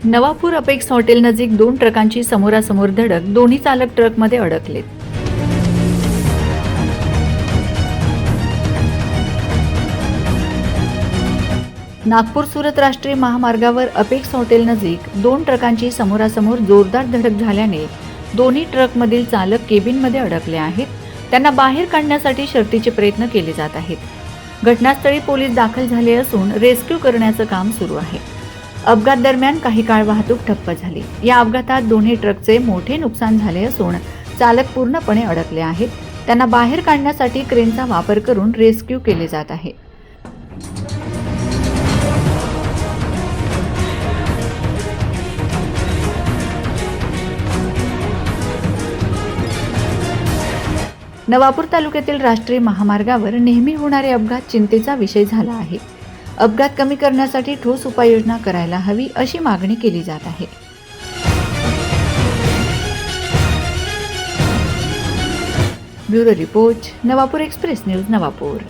Navapur apex hotel नजीक 2 ट्रकांची समोरासमोर धडक, दोन्ही चालक ट्रकमध्ये अडकलेत. नागपूर सुरत राष्ट्रीय महामार्गावर अपेक्स हॉटेल नजीक 2 ट्रकांची समोरासमोर जोरदार धडक झाल्याने दोन्ही ट्रकमधील चालक केबिनमध्ये अडकले आहेत. त्यांना बाहेर काढण्यासाठी शर्थीचे प्रयत्न केले जात आहेत. घटनास्थळी पोलीस दाखल झाले असून रेस्क्यू करण्याचं काम सुरू आहे. अपघात दरम्यान काही काळ वाहतूक ठप्प झाली. या अपघातात दोन्ही ट्रकचे मोठे नुकसान झाले असून चालक पूर्णपणे अडकले आहेत. त्यांना बाहेर काढण्यासाठी क्रेनचा वापर करून रेस्क्यू केले जात आहे. नवापूर तालुक्यातील राष्ट्रीय महामार्गावर नेहमी होणारे अपघात चिंतेचा विषय झाला आहे. अपघात कमी करण्यासाठी ठोस उपाययोजना करायला हवी अशी मागणी केली जात आहे. Bureau report, Navapur express news, Navapur.